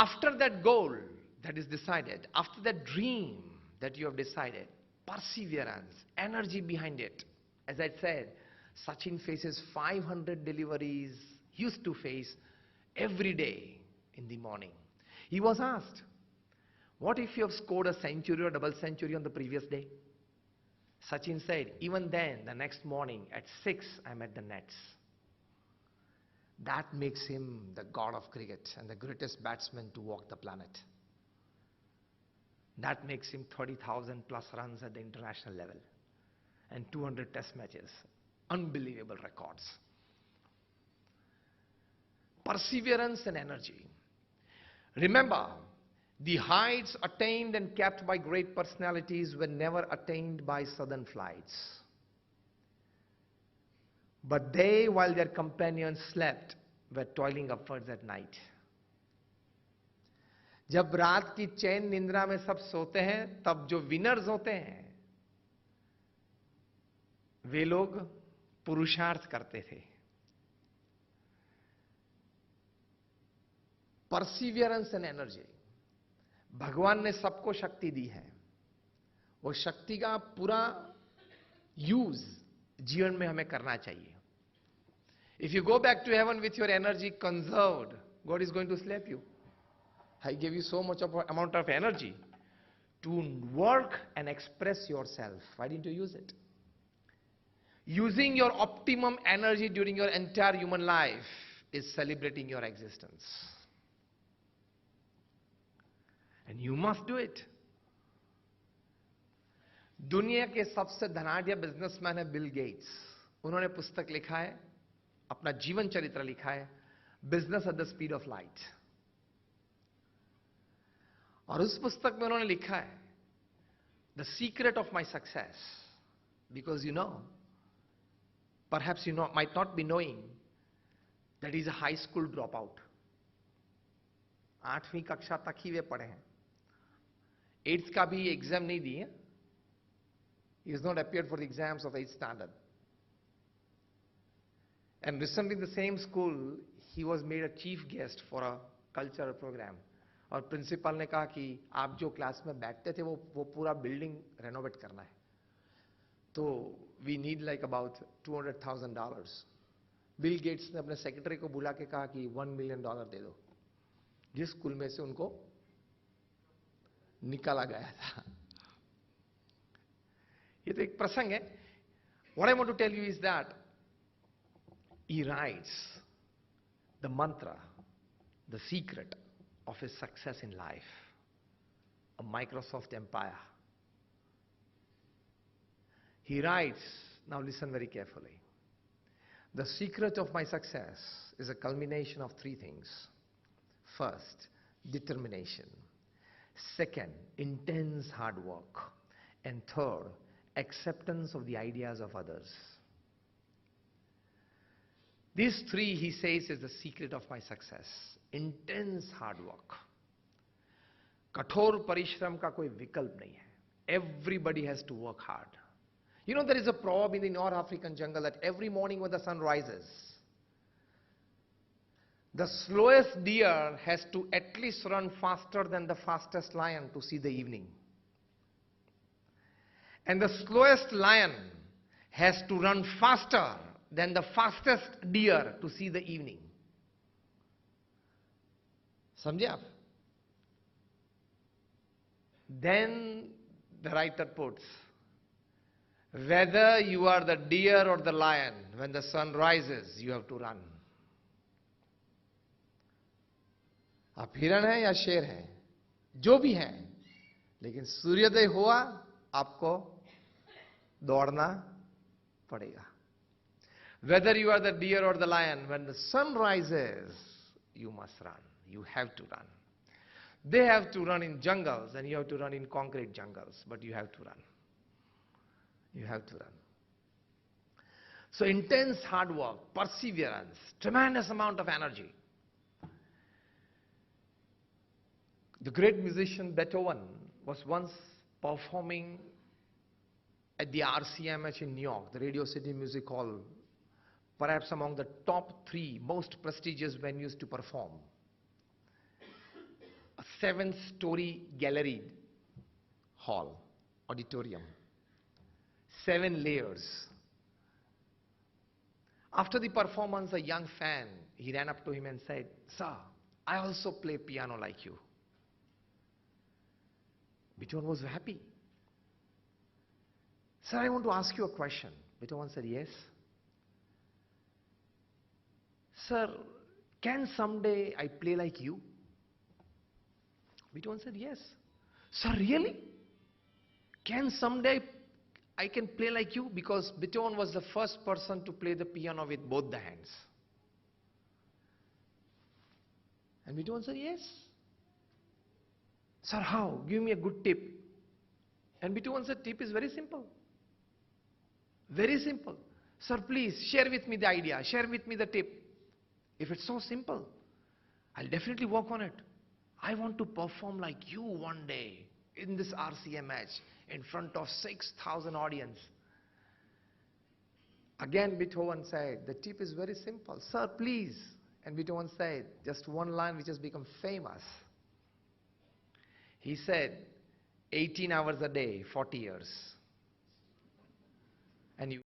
After that goal that is decided, after that dream that you have decided, perseverance, energy behind it. As I said, Sachin faces 500 deliveries, used to face every day in the morning. He was asked, what if you have scored a century or double century on the previous day? Sachin said, even then, the next morning at 6, I'm at the nets. That makes him the god of cricket and the greatest batsman to walk the planet. That makes him 30,000 plus runs at the international level and 200 test matches. Unbelievable records. Perseverance and energy. Remember, the heights attained and kept by great personalities were never attained by southern flights. But they, while their companions slept, were toiling upwards at night. जब रात की चैन निंद्रा में सब सोते हैं, तब जो winners होते हैं, वे लोग पुरुषार्थ करते थे. Perseverance and energy. भगवान ने सबको शक्ति दी है. वो शक्ति का पूरा यूज जीवन में हमें करना चाहिए. If you go back to heaven with your energy conserved, God is going to slap you. I gave you so much of amount of energy to work and express yourself. Why didn't you use it? Using your optimum energy during your entire human life is celebrating your existence. And you must do it. दुनिया के सबसे धनाढ्य businessman है Bill Gates. उन्होंने पुस्तक लिखा है, अपना जीवन चरित्र लिखा है, business at the speed of light. और उस पुस्तक में उन्होंने लिखा है, the secret of my success, because you know, perhaps you might not be knowing that he's a high school dropout. 8वीं कक्षा तक ही वे पढ़े हैं. 8th का भी एग्जाम नहीं दिए. He has not appeared for the exams of 8th standard. And recently in the same school, he was made a chief guest for a cultural program. और प्रिंसिपल ने कहा कि आप जो क्लास में बैठते थे वो पूरा बिल्डिंग रेनोवेट करना है. तो we need like about $200,000. Bill Gates ने अपने सेक्रेटरी को बुला के कहा कि $1 million दे दो. जिस स्कूल में से उनको निकाला गया था. ये तो एक प्रसंग है. What I want to tell you is that he writes the mantra, the secret of his success in life, a Microsoft empire. He writes, now listen very carefully. The secret of my success is a culmination of 3 things. First, determination. Second, intense hard work. And third, acceptance of the ideas of others. These 3, he says, is the secret of my success. Intense hard work. कठोर परिश्रम का कोई विकल्प नहीं है. Everybody has to work hard. You know, there is a proverb in the North African jungle that every morning when the sun rises, the slowest deer has to at least run faster than the fastest lion to see the evening. And the slowest lion has to run faster than the fastest deer to see the evening. समझे आप? Then the writer puts, whether you are the deer or the lion, when the sun rises, you have to run. आप हिरण हैं या शेर हैं, जो भी हैं, लेकिन सूर्योदय हुआ आपको दौड़ना पड़ेगा. Whether you are the deer or the lion, when the sun rises, you must run. You have to run. They have to run in jungles and you have to run in concrete jungles, but you have to run. You have to run. So intense hard work, perseverance, tremendous amount of energy. The great musician Beethoven was once performing at the RCMH in New York, the Radio City Music Hall, perhaps among the top 3 most prestigious venues to perform. 7-story gallery hall, auditorium, 7 layers. After the performance, a young fan, he ran up to him and said, "Sir, I also play piano like you." Beethoven was happy. "Sir, I want to ask you a question." Beethoven said, "Yes." "Sir, can someday I play like you?" Beethoven said, "Yes." "Sir, really? Can someday I can play like you?" Because Beethoven was the first person to play the piano with both the hands. And Beethoven said, "Yes." "Sir, how? Give me a good tip." And Beethoven said, "Tip is very simple. Very simple. Sir, please share with me the idea. Share with me the tip. If it's so simple, I'll definitely work on it. I want to perform like you one day in this RCA match in front of 6,000 audience." Again, Beethoven said, "The tip is very simple. Sir, please." And Beethoven said, just one line which has become famous. He said, 18 hours a day, 40 years. And you